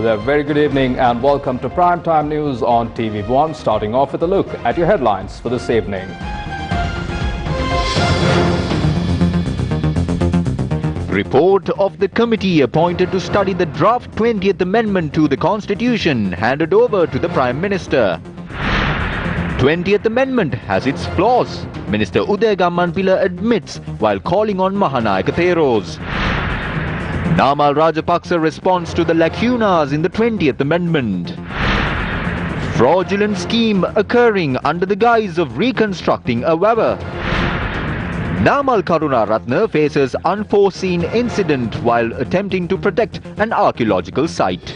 there, very good evening and welcome to Primetime News on TV1, starting off with a look at your headlines for this evening. Report of the committee appointed to study the draft 20th Amendment to the Constitution handed over to the Prime Minister. 20th Amendment has its flaws, Minister Uday Gammanpila admits while calling on Mahanayaka Theros. Namal Rajapaksa responds to the lacunas in the 20th Amendment. Fraudulent scheme occurring under the guise of reconstructing a Wawa. Namal Karunaratne faces unforeseen incident while attempting to protect an archaeological site.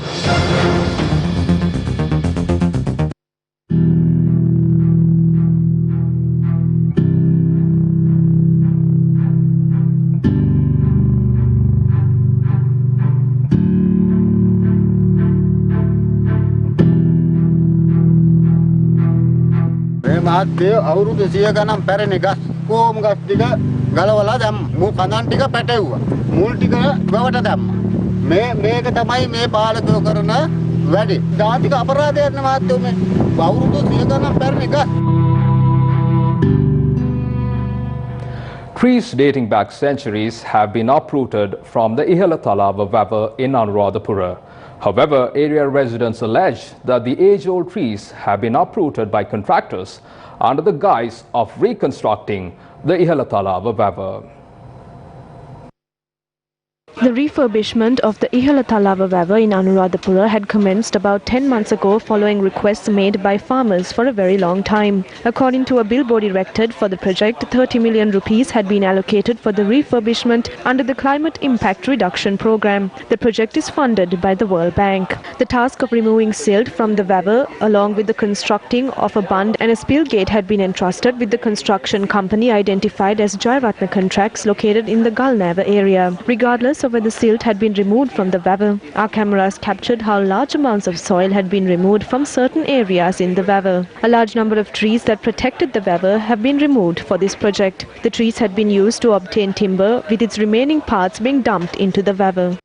මාත්‍ය අවුරුදු 100 ගණන් පැරණි ගස් කොම් ගස් ටික ගලවලා දැම්ම. මු කඳන් ටික පැටවුවා. මුල් ටික ගවට දැම්මා. මේක තමයි මේ පාලකයෝ කරන වැඩි. ජාතික අපරාධයක් නේ මාත්‍යෝ මේ. අවුරුදු 100 ගණන් පැරණි ගස්. Trees dating back centuries have been uprooted from the Ihalatalawa Wawa in Anuradhapura. However, area residents allege that the age-old trees have been uprooted by contractors under the guise of reconstructing the Ihalatalawa Wawa. The refurbishment of the Ihalatalawa Wawa in Anuradhapura had commenced about 10 months ago following requests made by farmers for a very long time. According to a bill body erected for the project, 30 million rupees had been allocated for the refurbishment under the Climate Impact Reduction Program. The project is funded by the World Bank. The task of removing silt from the Wawa along with the constructing of a bund and a spill gate had been entrusted with the construction company identified as Jairatna Contracts located in the Galnava area. Regardless of where the silt had been removed from the Wawa, our cameras captured how large amounts of soil had been removed from certain areas in the Wawa. A large number of trees that protected the Wawa have been removed for this project. The trees had been used to obtain timber, with its remaining parts being dumped into the Wawa.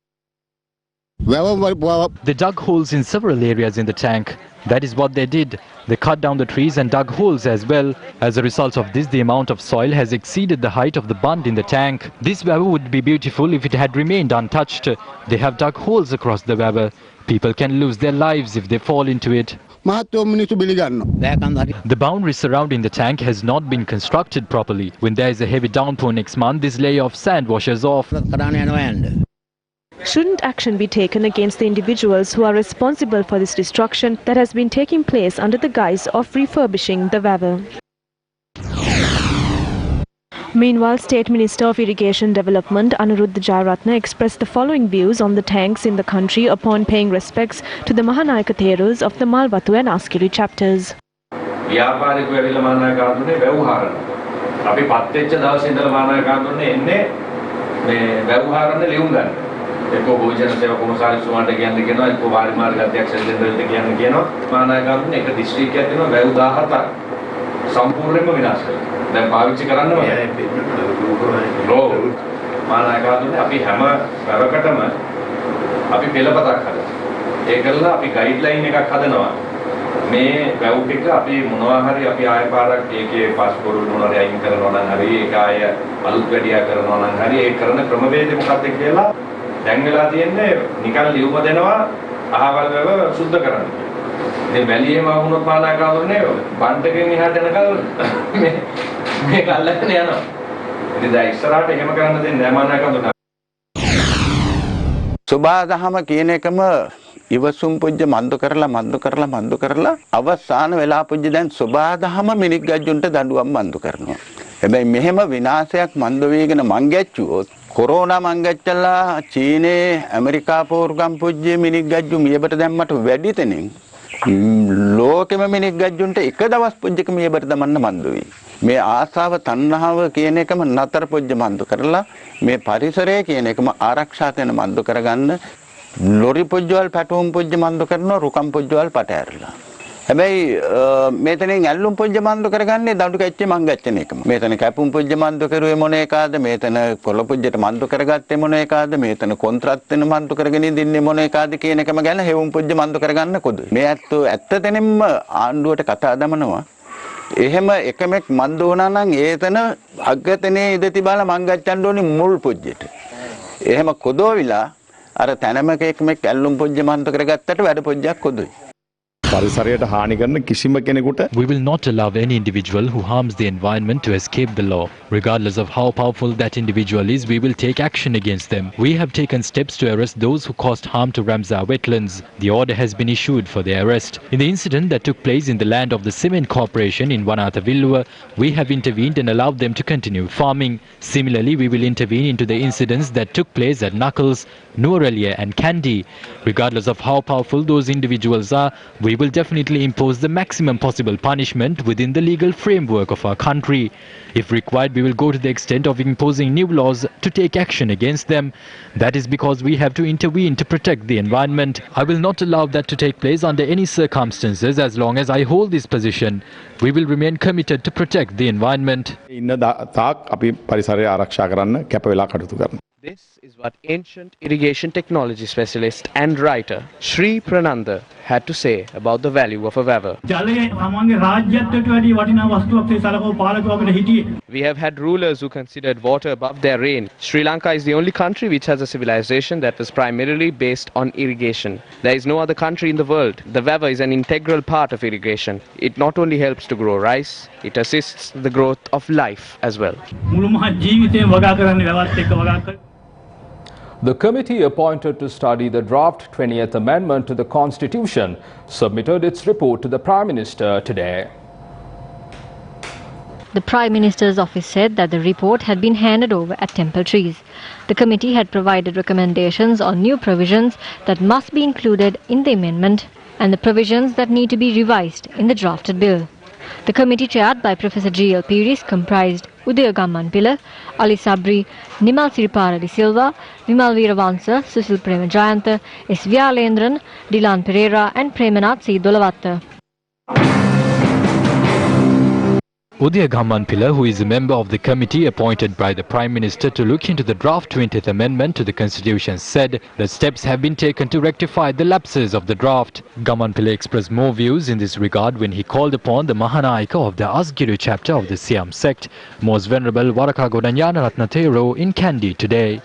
They dug holes in several areas in the tank. That is what they did. They cut down the trees and dug holes as well. As a result of this, the amount of soil has exceeded the height of the bund in the tank. This Wawa would be beautiful if it had remained untouched. They have dug holes across the Wawa. People can lose their lives if they fall into it. The boundary surrounding the tank has not been constructed properly. When there is a heavy downpour next month, this layer of sand washes off. Shouldn't action be taken against the individuals who are responsible for this destruction that has been taking place under the guise of refurbishing the Wawa? Meanwhile, State Minister of Irrigation Development Anuruddha Jayaratne expressed the following views on the tanks in the country upon paying respects to the Mahanayaka Theros of the Malwatu and Askiri chapters. එක්කෝ භෝජන සේවා කොමසාරිස්තුමාට කියන්න කියනවා එක්කෝ වාරි මාර්ග අධ්‍යක්ෂ දෙන්නෙල්ට කියන්න කියනවා මානායකතුනේ එක දිස්ත්‍රික්කයක් දෙනවා වැව් 17ක් සම්පූර්ණයෙන්ම විනාශ කරලා දැන් පාවිච්චි කරන්න ඕනේ මානායකතුනේ අපි හැම වැවකටම අපි පෙළපතක් හදනවා ඒ කරලා අපි ගයිඩ්ලයින් එකක් හදනවා මේ වැව් ටික අපි මොනවා හරි අපි ආය පාරක් ඒකේ පාස්පෝර්ට් මොනවා හරි අයින් කරනවා නම් හරි ඒක ආය අලුත් වැඩියා කරනවා නම් හරි ඒ කරන ක්‍රමවේදය මොකක්ද කියලා දැන් වෙලා තියෙන්නේ නිකන් ලියුම දෙනවා අහවල් වැව සුද්ධ කරන්න. ඉතින් වැලියෙම වුණොත් මානාකාවරනේ බන්ටකෙන් එහාට යනකල් මේ කල්ලගෙන යනවා. ඉතින් දැන් ඉස්සරහට එහෙම කරන්න දෙන්නේ නැහැ මානාකාවරන. සබාදහම කියන එකම ඉවසුම් පුජ්‍ය මන්දු කරලා අවසාන වෙලා පුජ්‍ය දැන් සබාදහම මිනික් ගජ්ජුන්ට දඬුවම් මන්දු කරනවා. හැබැයි මෙහෙම විනාශයක් මන්ද වේගෙන මං ගැච්චුවොත් කොරෝනා මංගච්චලා චීනේ ඇමරිකා පෝර්ගම් පුජ්ජේ මිනික් ගජ්ජු මියබට දැම්මට වැඩි තැනින් ලෝකෙම මිනික් ගජ්ජුන්ට එක දවස් පුජ්ජක මියබට දමන්න මන්දු වෙයි. මේ ආසාව තණ්හාව කියන එකම නතර පුජ්ජ මන්දු කරලා මේ පරිසරය කියන එකම ආරක්ෂා කරන මන්දු කරගන්න ලොරි පුජ්ජවල් පැටවුම් පුජ්ජ මන්දු කරනවා රුකම් පුජ්ජවල් පට ඇරලා. හැබැයි මේතනින් ඇල්ලුම් පොජ්ජ මන්දු කරගන්නේ දඬු කැච්චේ මංගච්චන එකම. මේතන කැපුම් පොජ්ජ මන්දු කරුවේ මොන එකාද? මේතන කොළ පොජ්ජට මන්දු කරගත්තේ මොන එකාද? මේතන කොන්ත්‍රාත් වෙන මන්දු කරගෙන ඉඳින්නේ මොන එකාද කියන එකම ගැන හෙවුම් පොජ්ජ මන්දු කරගන්න කොදුයි. මේ ඇත්තටම ආණ්ඩුවට කතා දමනවා. එහෙම එකමෙක් මන්දු වුණා නම් ඒතන අග්ගතනේ ඉඳති බාලා මංගච්චන්න ඕනි මුල් පොජ්ජෙට. එහෙම කොදෝවිලා අර තැනමක එකමෙක් ඇල්ලුම් පොජ්ජ මන්දු කරගත්තට වැඩ පොජ්ජක් කොදුයි. We will not allow any individual who harms the environment to escape the law. Regardless of how powerful that individual is, we will take action against them. We have taken steps to arrest those who caused harm to Ramsar wetlands. The order has been issued for their arrest. In the incident that took place in the land of the Cement Corporation in Wanathavilluwa, we have intervened and allowed them to continue farming. Similarly, we will intervene into the incidents that took place at Knuckles, Nuwaralia and Kandy. Regardless of how powerful those individuals are, we will definitely impose the maximum possible punishment within the legal framework of our country. If required, we will go to the extent of imposing new laws to take action against them. That is because we have to intervene to protect the environment. I will not allow that to take place under any circumstances as long as I hold this position. We will remain committed to protect the environment. This is what ancient irrigation technology specialist and writer Sri Prananda had to say about the value of a weather. We have had rulers who considered water above their reign. Sri Lanka is the only country which has a civilization that was primarily based on irrigation. There is no other country in the world. The weather is an integral part of irrigation. It not only helps to grow rice, it assists the growth of life as well. The committee appointed to study the draft 20th Amendment to the Constitution submitted its report to the Prime Minister today. The Prime Minister's office said that the report had been handed over at Temple Trees. The committee had provided recommendations on new provisions that must be included in the amendment and the provisions that need to be revised in the drafted bill. The committee chaired by Professor G.L. Piris comprised Udaya Gammanpila, Ali Sabri, Nimal Siripara de Silva, Vimal Veeravansa, Susil Premajayantha, S. Vyalendran, Dilan Pereira and Premanath C. Dolavatta. Udaya Gammanpila, who is a member of the committee appointed by the Prime Minister to look into the draft 20th Amendment to the Constitution, said that steps have been taken to rectify the lapses of the draft. Gammanpila expressed more views in this regard when he called upon the Mahanayaka of the Asgiru chapter of the Siam sect, Most Venerable Warakagoda Gnanaratna Thero in Kandy today.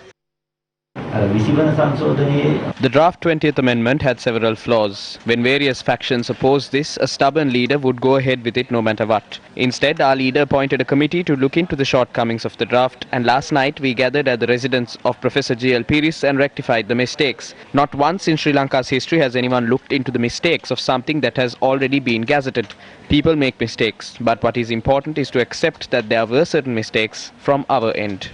The draft 20th Amendment had several flaws. When various factions opposed this, a stubborn leader would go ahead with it no matter what. Instead, our leader appointed a committee to look into the shortcomings of the draft, and last night we gathered at the residence of Professor G.L. Piris and rectified the mistakes. Not once in Sri Lanka's history has anyone looked into the mistakes of something that has already been gazetted. People make mistakes, but what is important is to accept that there were certain mistakes from our end.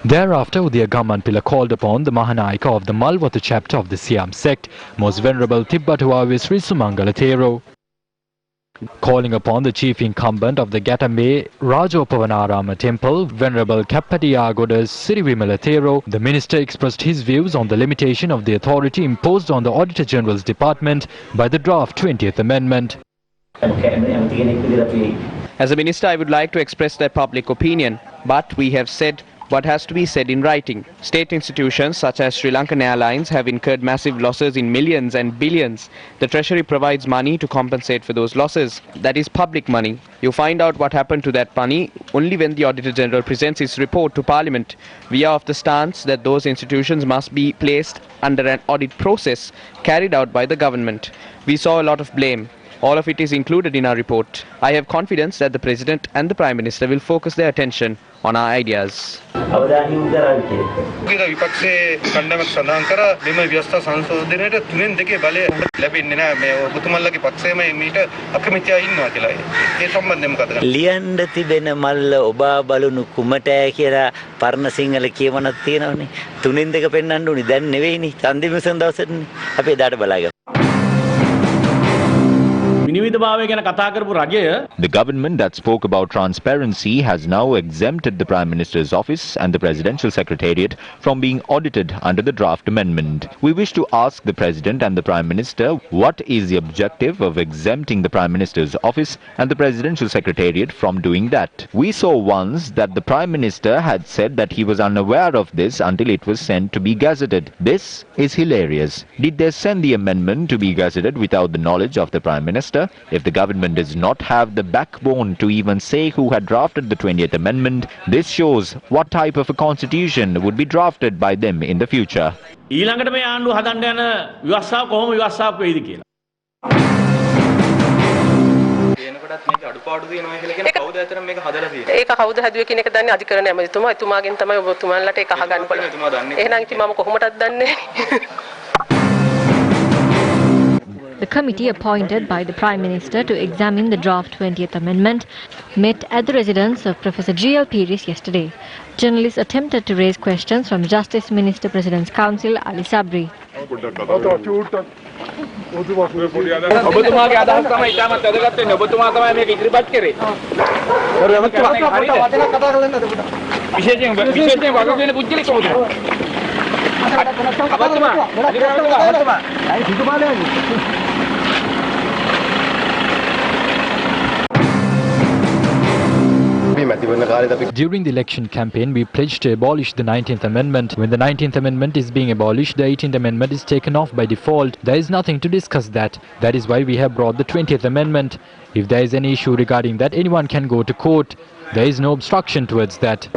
Thereafter, Udaya Gammanpila called upon the Mahanayaka of the Malwatha chapter of the Siam sect, Most Venerable Tibbatuawe Sri Sumangala Thero. Calling upon the chief incumbent of the Gatame Rajopavanarama temple, Venerable Kappadiyagoda Sirivimala Thero, the minister expressed his views on the limitation of the authority imposed on the Auditor General's department by the draft 20th Amendment. As a minister, I would like to express their public opinion, but we have said what has to be said in writing. State institutions such as Sri Lankan Airlines have incurred massive losses in millions and billions. The Treasury provides money to compensate for those losses. That is public money. You find out what happened to that money only when the Auditor General presents his report to Parliament. We are of the stance that those institutions must be placed under an audit process carried out by the government. We saw a lot of blame. All of it is included in our report. I have confidence that the President and the Prime Minister will focus their attention on our ideas. ලියන්න තිබෙන මල්ල ඔබා බලුණු කුමටෑ කියලා පරණ සිංහල කියවනක් තියෙනවනේ. තුනෙන් දෙක පෙන්වන්න ඕනි. දැන් නෙවෙයිනේ. ඡන්දෙ මිසන් දවසටනේ. අපි එදාට බලාගමු. විනිවිදභාවය ගැන කතා කරපු රජය The government that spoke about transparency has now exempted the Prime Minister's office and the Presidential Secretariat from being audited under the draft amendment. We wish to ask the President and the Prime Minister what is the objective of exempting the Prime Minister's office and the Presidential Secretariat from doing that. We saw once that the Prime Minister had said that he was unaware of this until it was sent to be gazetted. This is hilarious. Did they send the amendment to be gazetted without the knowledge of the Prime Minister? If the government does not have the backbone to even say who had drafted the 20th Amendment, this shows what type of a constitution would be drafted by them in the future. ඊළඟට මේ ආණ්ඩුව හදන්න යන විවස්සාව කොහොම විවස්සාවක් වෙයිද කියලා. එනකොටත් මේක අඩුපාඩු තියෙනවා කියලා කියන කවුද ඇත්තටම මේක හදලා තියෙන්නේ? ඒක කවුද හැදුවේ කියන එක දන්නේ අධිකරණ ඇමතිතුමා. එතුමාගෙන් තමයි ඔබතුමාලට ඒක අහගන්න පුළුවන්. එතුමා දන්නේ. එහෙනම් ඉතින් මම කොහොමදත් දන්නේ නැහැ. The committee appointed by the Prime Minister to examine the draft 20th Amendment met at the residence of Professor G.L. Piris yesterday. Journalists attempted to raise questions from Justice Minister President's Counsel Ali Sabri. ඔබතුමාගේ අදහස් තමයි ඉතාමත් වැදගත් වෙන්නේ. ඔබතුමා තමයි මේක ඉදිරිපත් කරේ. විශේෂයෙන් වගකීම් පුජ්‍යලෙක් කොහොමද? During the election campaign, we pledged to abolish the 19th Amendment. When the 19th Amendment is being abolished, the 18th Amendment is taken off by default. There is nothing to discuss that. That is why we have brought the 20th Amendment. If there is any issue regarding that, anyone can go to court. There is no obstruction towards that.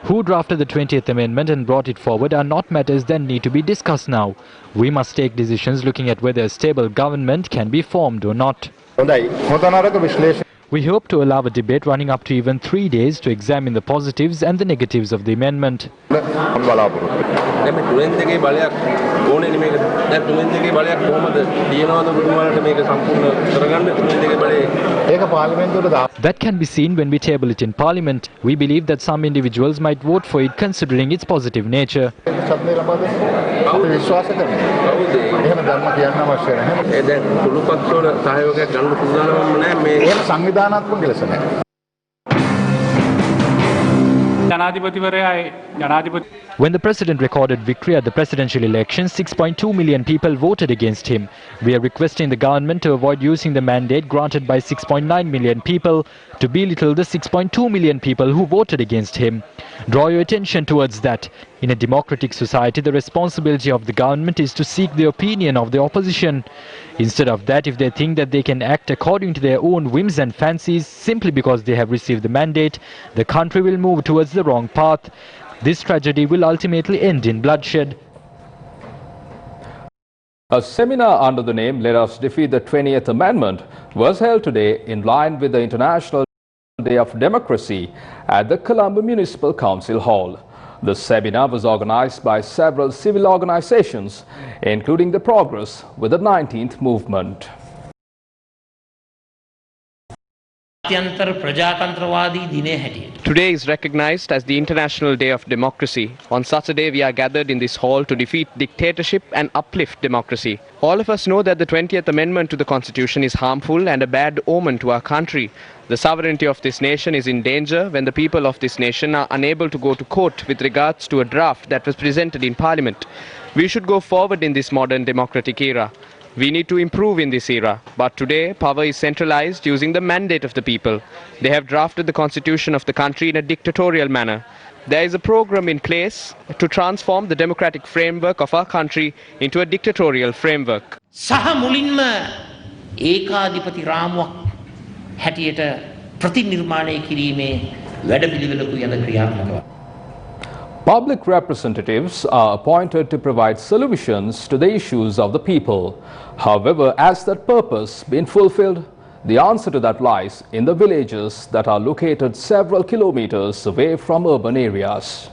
Who drafted the 20th Amendment and brought it forward are not matters that need to be discussed now. We must take decisions looking at whether a stable government can be formed or not. We hope to allow a debate running up to even 3 days to examine the positives and the negatives of the amendment. That can be seen when we table it in Parliament. We believe that some individuals might vote for it considering its positive nature. When the President recorded victory at the presidential election, 6.2 million people voted against him. We are requesting the government to avoid using the mandate granted by 6.9 million people to belittle the 6.2 million people who voted against him. Draw your attention towards that. In a democratic society, the responsibility of the government is to seek the opinion of the opposition. Instead of that, if they think that they can act according to their own whims and fancies simply because they have received the mandate, the country will move towards the wrong path. This tragedy will ultimately end in bloodshed. A seminar under the name Let Us Defeat the 20th Amendment was held today in line with the International Day of Democracy at the Colombo Municipal Council Hall. The seminar was organized by several civil organizations, including the Progress with the 19th Movement. Today is recognized as the International Day of Democracy. On such a day, we are gathered in this hall to defeat dictatorship and uplift democracy. All of us know that the 20th Amendment to the Constitution is harmful and a bad omen to our country. The sovereignty of this nation is in danger when the people of this nation are unable to go to court with regards to a draft that was presented in Parliament. We should go forward in this modern democratic era. We need to improve in this era, but today power is centralized using the mandate of the people. They have drafted the constitution of the country in a dictatorial manner. There is a program in place to transform the democratic framework of our country into a dictatorial framework. සහ මුලින්ම ඒකාධිපති රාමුවක් හැටියට ප්‍රතිනිර්මාණය කිරීමේ වැඩපිළිවෙලක යන ක්‍රියාත්මකව Public representatives are appointed to provide solutions to the issues of the people. However, has that purpose been fulfilled? The answer to that lies in the villages that are located several kilometers away from urban areas.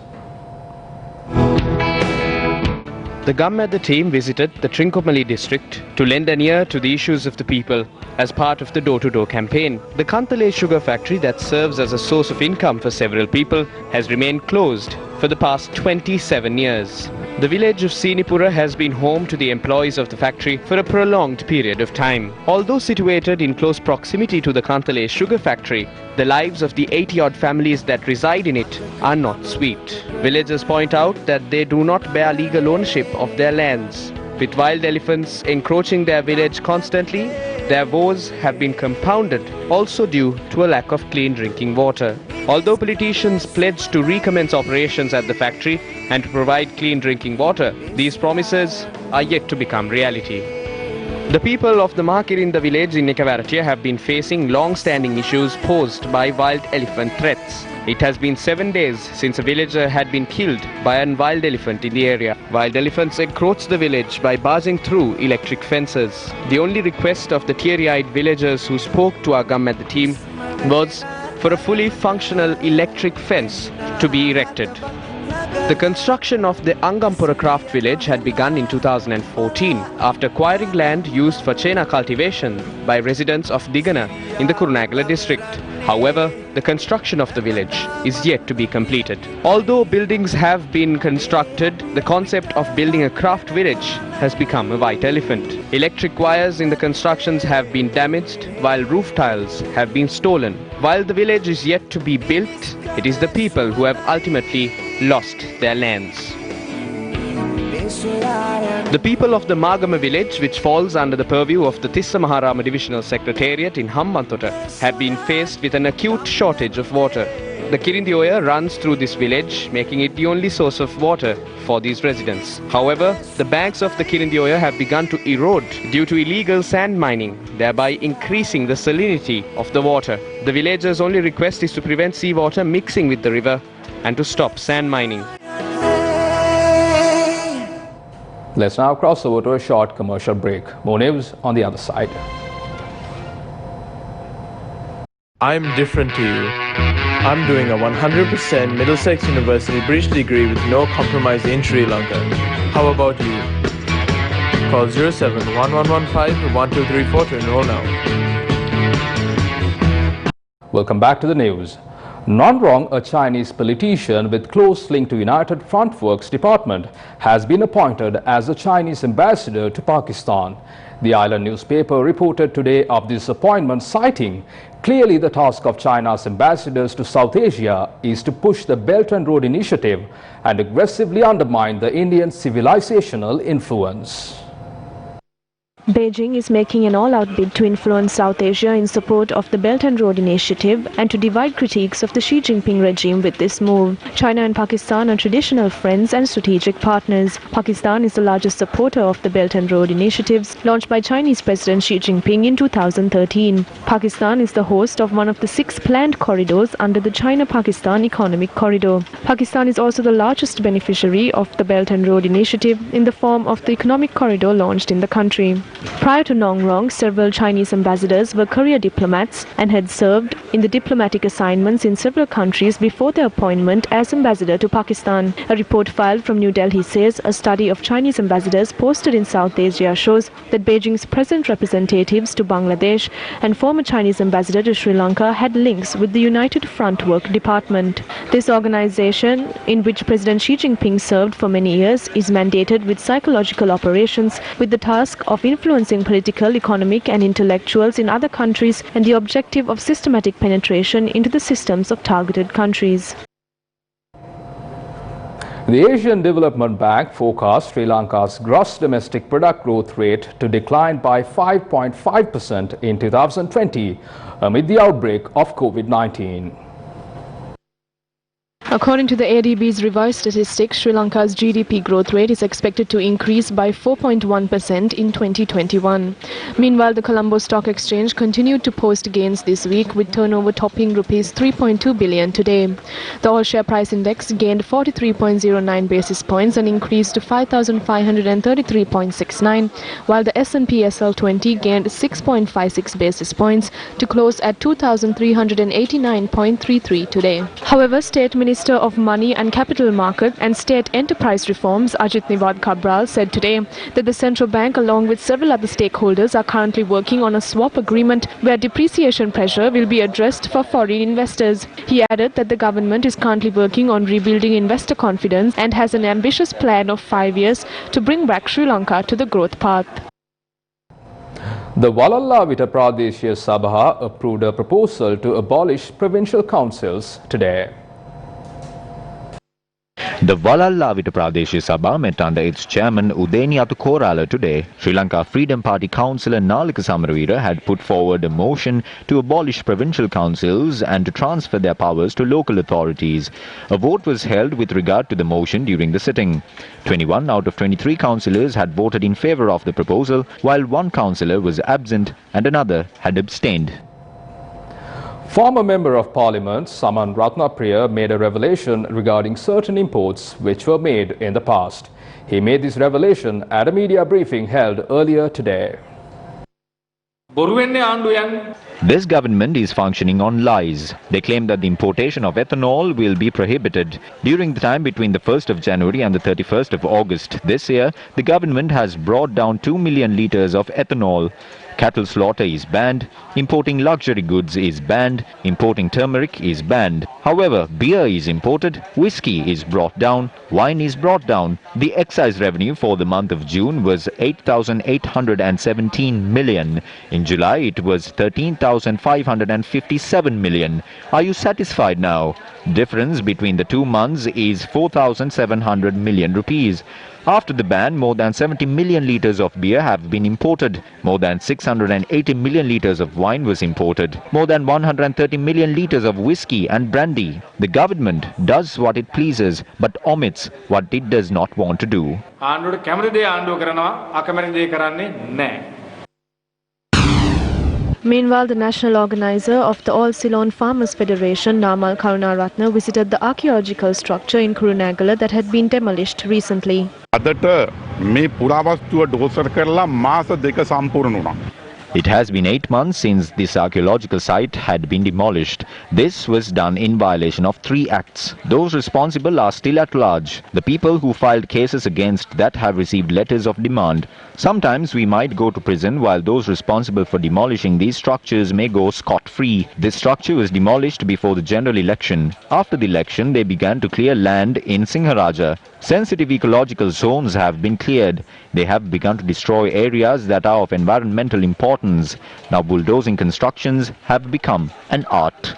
The Gammadda team visited the Trincomalee district to lend an ear to the issues of the people. As part of the door-to-door campaign, the Kantale sugar factory that serves as a source of income for several people has remained closed. for the past 27 years. The village of Sinipura has been home to the employees of the factory for a prolonged period of time. Although situated in close proximity to the Kantale sugar factory, the lives of the 80-odd families that reside in it are not sweet. Villagers point out that they do not bear legal ownership of their lands. With wild elephants encroaching their village constantly, their woes have been compounded, also due to a lack of clean drinking water. Although politicians pledged to recommence operations at the factory and to provide clean drinking water, these promises are yet to become reality. The people of the market in the village in Nekavaratia have been facing long-standing issues posed by wild elephant threats. It has been 7 days since a villager had been killed by a wild elephant in the area. Wild elephants encroach the village by barging through electric fences. The only request of the teary-eyed villagers who spoke to our government team was for a fully functional electric fence to be erected. The construction of the Angampura craft village had begun in 2014 after acquiring land used for chena cultivation by residents of Digana in the Kurunagala district. However, the construction of the village is yet to be completed. Although buildings have been constructed, the concept of building a craft village has become a white elephant. Electric wires in the constructions have been damaged, while roof tiles have been stolen. While the village is yet to be built, it is the people who have ultimately lost their lands. The people of the Magama village, which falls under the purview of the Tissa Maharama Divisional Secretariat in Hambantota, have been faced with an acute shortage of water. The Kirindioya runs through this village, making it the only source of water for these residents. However, the banks of the Kirindioya have begun to erode due to illegal sand mining, thereby increasing the salinity of the water. The villagers' only request is to prevent seawater mixing with the river and to stop sand mining. Let's now cross over to a short commercial break. More news on the other side. I'm different to you. I'm doing a 100% Middlesex University Bridge degree with no compromise in Sri Lanka. How about you? Call 071115-1234 to enroll now. Welcome back to the news. Nan Rong, a Chinese politician with close link to United Front Works Department, has been appointed as the Chinese ambassador to Pakistan. The island newspaper reported today of this appointment, citing, "Clearly the task of China's ambassadors to South Asia is to push the Belt and Road Initiative and aggressively undermine the Indian civilizational influence." Beijing is making an all-out bid to influence South Asia in support of the Belt and Road Initiative and to divide critiques of the Xi Jinping regime with this move. China and Pakistan are traditional friends and strategic partners. Pakistan is the largest supporter of the Belt and Road Initiatives launched by Chinese President Xi Jinping in 2013. Pakistan is the host of one of the 6 planned corridors under the China-Pakistan Economic Corridor. Pakistan is also the largest beneficiary of the Belt and Road Initiative in the form of the economic corridor launched in the country. Prior to Nan Rong, several Chinese ambassadors were career diplomats and had served in the diplomatic assignments in several countries before their appointment as ambassador to Pakistan. A report filed from New Delhi says a study of Chinese ambassadors posted in South Asia shows that Beijing's present representatives to Bangladesh and former Chinese ambassador to Sri Lanka had links with the United Front Work Department. This organization, in which President Xi Jinping served for many years, is mandated with psychological operations with the task of influencing political, economic and intellectuals in other countries and the objective of systematic penetration into the systems of targeted countries. The Asian Development Bank forecast Sri Lanka's gross domestic product growth rate to decline by 5.5% in 2020 amid the outbreak of COVID-19. According to the ADB's revised statistics, Sri Lanka's GDP growth rate is expected to increase by 4.1% in 2021. Meanwhile, the Colombo Stock Exchange continued to post gains this week, with turnover topping Rs 3.2 billion today. The all-share price index gained 43.09 basis points and increased to 5,533.69, while the S&P SL20 gained 6.56 basis points to close at 2,389.33 today. However, State Minister Minister of Money and Capital Market and State Enterprise Reforms, Ajit Niwad Cabral, said today that the central bank, along with several other stakeholders, are currently working on a swap agreement where depreciation pressure will be addressed for foreign investors. He added that the government is currently working on rebuilding investor confidence and has an ambitious plan of 5 years to bring back Sri Lanka to the growth path. The Walalla Vita Pradeshya Sabha approved a proposal to abolish provincial councils today. The Walalla Vita Pradeshya Sabha met under its chairman Udeniyathu Korala today. Sri Lanka Freedom Party councillor Nalika Samaravira had put forward a motion to abolish provincial councils and to transfer their powers to local authorities. A vote was held with regard to the motion during the sitting. 21 out of 23 councillors had voted in favour of the proposal, while one councillor was absent and another had abstained. Former Member of Parliament Saman Ratnapriya made a revelation regarding certain imports which were made in the past. He made this revelation at a media briefing held earlier today. This government is functioning on lies. They claim that the importation of ethanol will be prohibited. During the time between the 1st of January and the 31st of August this year, the government has brought down 2 million litres of ethanol. Cattle slaughter is banned, importing luxury goods is banned, importing turmeric is banned. However, beer is imported, whiskey is brought down, wine is brought down. The excise revenue for the month of June was 8,817 million. In July, it was 13,557 million. Are you satisfied now? Difference between the 2 months is 4,700 million rupees. After the ban, more than 70 million litres of beer have been imported. More than 680 million litres of wine was imported. More than 130 million litres of whiskey and brandy. The government does what it pleases, but omits what it does not want to do. Meanwhile, the national organizer of the All Ceylon Farmers Federation, Namal Karunaratne, visited the archaeological structure in Kurunegala that had been demolished recently. It has been 8 months since this archaeological site had been demolished. This was done in violation of 3 acts. Those responsible are still at large. The people who filed cases against that have received letters of demand. Sometimes we might go to prison while those responsible for demolishing these structures may go scot-free. This structure was demolished before the general election. After the election, they began to clear land in Singharaja. Sensitive ecological zones have been cleared. They have begun to destroy areas that are of environmental importance. Now bulldozing constructions have become an art.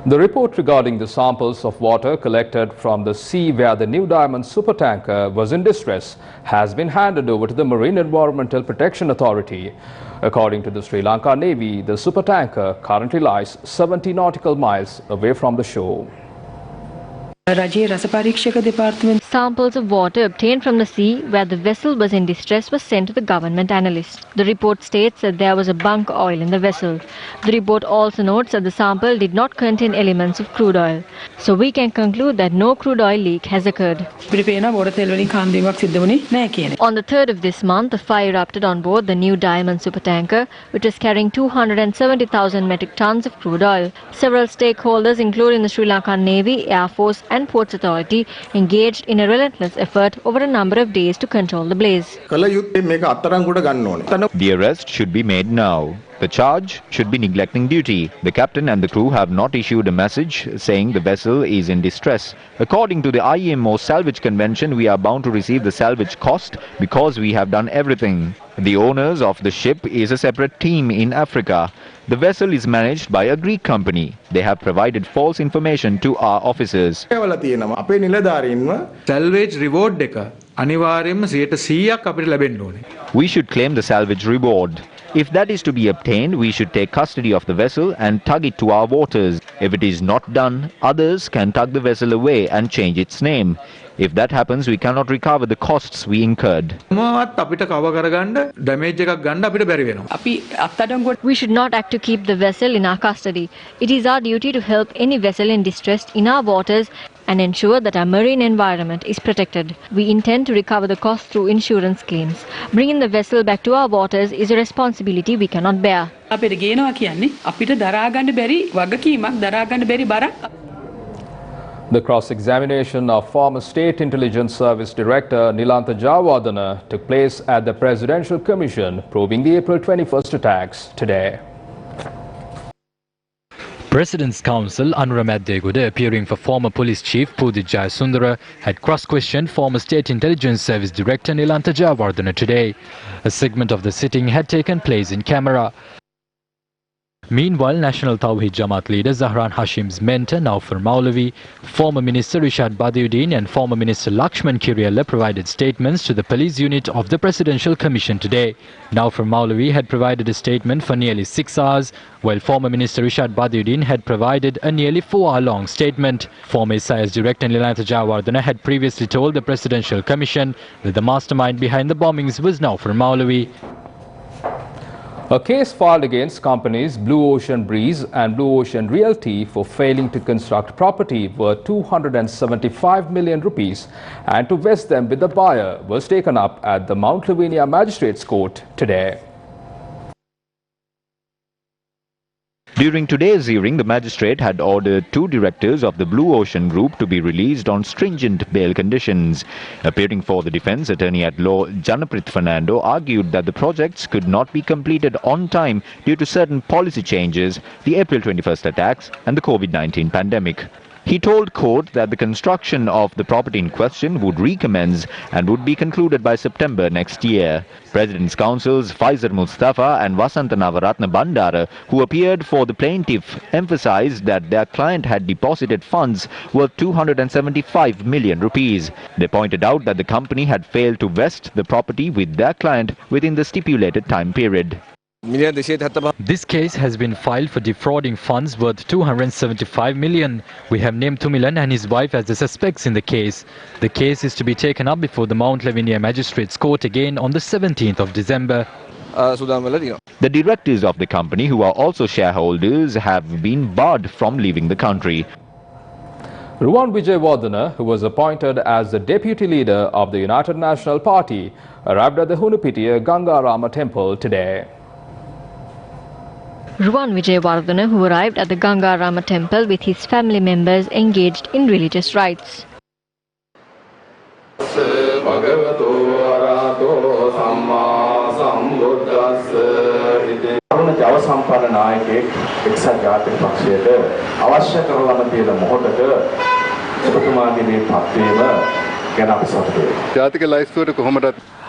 The report regarding the samples of water collected from the sea where the New Diamond supertanker was in distress has been handed over to the Marine Environmental Protection Authority. According to the Sri Lanka Navy, the supertanker currently lies 70 nautical miles away from the shore. Samples of water obtained from the sea where the vessel was in distress was sent to the government analyst. The report states that there was a bunker oil in the vessel. The report also notes that the sample did not contain elements of crude oil. So we can conclude that no crude oil leak has occurred. On the 3rd of this month, a fire erupted on board the New Diamond supertanker, which was carrying 270,000 metric tons of crude oil. Several stakeholders, including the Sri Lankan Navy, Air Force and Ports Authority, engaged in a relentless effort over a number of days to control the blaze. The arrest should be made now. The charge should be neglecting duty. The captain and the crew have not issued a message saying the vessel is in distress. According to the IMO Salvage Convention, we are bound to receive the salvage cost because we have done everything. The owners of the ship is a separate team in Africa. The vessel is managed by a Greek company. They have provided false information to our officers. Salvage reward එක අනිවාර්යයෙන්ම 100%ක් අපිට ලැබෙන්න ඕනේ. We should claim the salvage reward. If that is to be obtained, we should take custody of the vessel and tug it to our waters. If it is not done, others can tug the vessel away and change its name. If that happens, we cannot recover the costs we incurred. We should not act to keep the vessel in our custody. It is our duty to help any vessel in distress in our waters and ensure that our marine environment is protected. We intend to recover the cost through insurance claims. Bringing the vessel back to our waters is a responsibility we cannot bear. අපිට ගේනවා කියන්නේ අපිට දරා ගන්න බැරි වගකීමක් දරා ගන්න බැරි බරක්. The cross-examination of former State Intelligence Service Director Nilanta Jayawardena took place at the Presidential Commission probing the April 21st attacks today. President's Counsel Anura Maddeguda, appearing for former Police Chief Pudit Jayasundara, had cross-questioned former State Intelligence Service Director Nilanta Jayawardena today. A segment of the sitting had taken place in camera. Meanwhile, National Tawhid Jamaat leader Zahran Hashim's mentor Naufur Maulavi, former Minister Rishad Badiuddin and former Minister Lakshman Kiriella provided statements to the police unit of the Presidential Commission today. Naufur Maulavi had provided a statement for nearly 6 hours, while former Minister Rishad Badiuddin had provided a nearly 4-hour-long statement. Former SIS Director Nilanta Jayawardena had previously told the Presidential Commission that the mastermind behind the bombings was Naufur Maulavi. A case filed against companies Blue Ocean Breeze and Blue Ocean Realty for failing to construct property worth 275 million rupees and to vest them with the buyer was taken up at the Mount Lavinia Magistrates Court today. During today's hearing, the magistrate had ordered 2 directors of the Blue Ocean Group to be released on stringent bail conditions. Appearing for the defence, attorney at law Janaprit Fernando argued that the projects could not be completed on time due to certain policy changes, the April 21st attacks and the COVID-19 pandemic. He told court that the construction of the property in question would recommence and would be concluded by September next year. President's Counsels Faisal Mustafa and Vasanta Navaratna Bandara, who appeared for the plaintiff, emphasized that their client had deposited funds worth 275 million rupees. They pointed out that the company had failed to vest the property with their client within the stipulated time period. This case has been filed for defrauding funds worth 275 million. We have named Tumilan and his wife as the suspects in the case. The case is to be taken up before the Mount Lavinia Magistrates Court again on the 17th of December. The directors of the company, who are also shareholders, have been barred from leaving the country. Ruwan Wijewardena, who was appointed as the Deputy Leader of the United National Party, arrived at the Hunupitiya Gangarama Temple today. Ruwan Wijewardena, who arrived at the Gangarama temple with his family members, engaged in religious rites.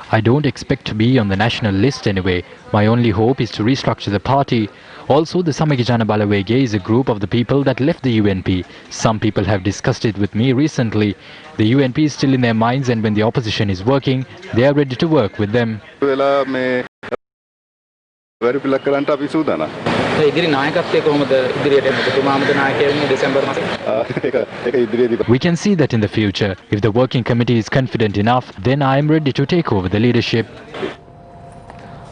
I don't expect to be on the national list anyway. My only hope is to restructure the party. Also, the Samagijana Balawege is a group of the people that left the UNP. Some people have discussed it with me recently. The UNP is still in their minds, and when the opposition is working, they are ready to work with them. We can see that in the future. If the working committee is confident enough, then I am ready to take over the leadership.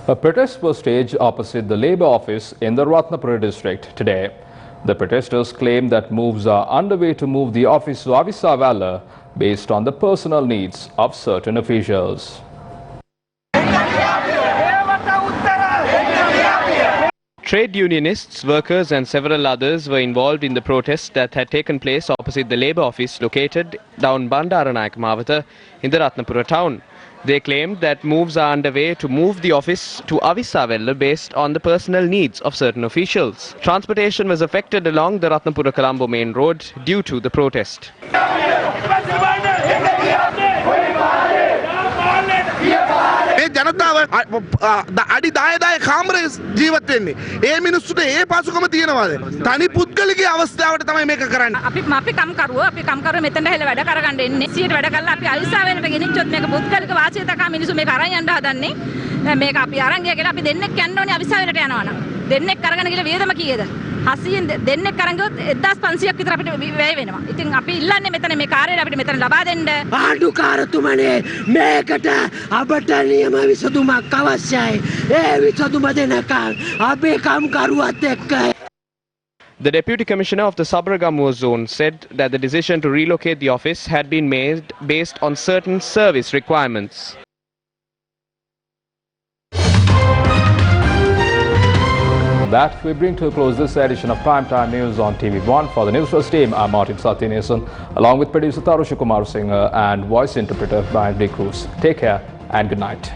A protest was staged opposite the Labour office in the Ratnapura district today. The protesters claim that moves are underway to move the office to Avisavala based on the personal needs of certain officials. Trade unionists, workers and several others were involved in the protests that had taken place opposite the Labour office located down Bandaranaike Mawatha in the Ratnapura town. They claimed that moves are underway to move the office to Avisavella based on the personal needs of certain officials. Transportation was affected along the Ratnapura-Colombo main road due to the protest. ජනතාව අඩි 10 කාමරේ ජීවත් වෙන්නේ. ඒ මිනිස්සුන්ට ඒ පසුකම තියනවාද? තනි පුද්ගලිකයේ අවස්ථාවට තමයි මේක කරන්නේ. අපි කම්කරුවෝ මෙතන හැල වැඩ කරගන්න එන්නේ. සියට වැඩ කරලා අපි අවිසාවෙනට ගෙනිච්චොත් මේක පුද්ගලික වාසිය තකා මිනිස්සු මේක අරන් යන්න හදන්නේ. මේක අපි අරන් ගියා කියලා අපි දෙන්නෙක් යන්න ඕනේ අවිසාවෙනට යනවා නම්. දෙන්නෙක් අරගෙන ගිහලා වියදම කීයද? 80න් දෙන්නෙක් අරන් ගියොත් 1500ක් විතර අපිට වැය වෙනවා. ඉතින් අපි ඉල්ලන්නේ මෙතන මේ කාර්යය අපිට මෙතන ලබා දෙන්න. ආණ්ඩුකාරතුමනේ මේකට අපට නියම විසඳුමක් අවශ්‍යයි. ඒ විසඳුම දෙනකන් අපේ කම්කරුවත් එක්ක. The Deputy Commissioner of the Sabaragamuwa zone said that the decision to relocate the office had been made based on certain service requirements. That we bring to a close this edition of Primetime News on TV1. For the Newsfirst team, I'm Martin Satyanesan, along with producer Tarusha Kumar Singh and voice interpreter Brian D. Cruz. Take care and good night.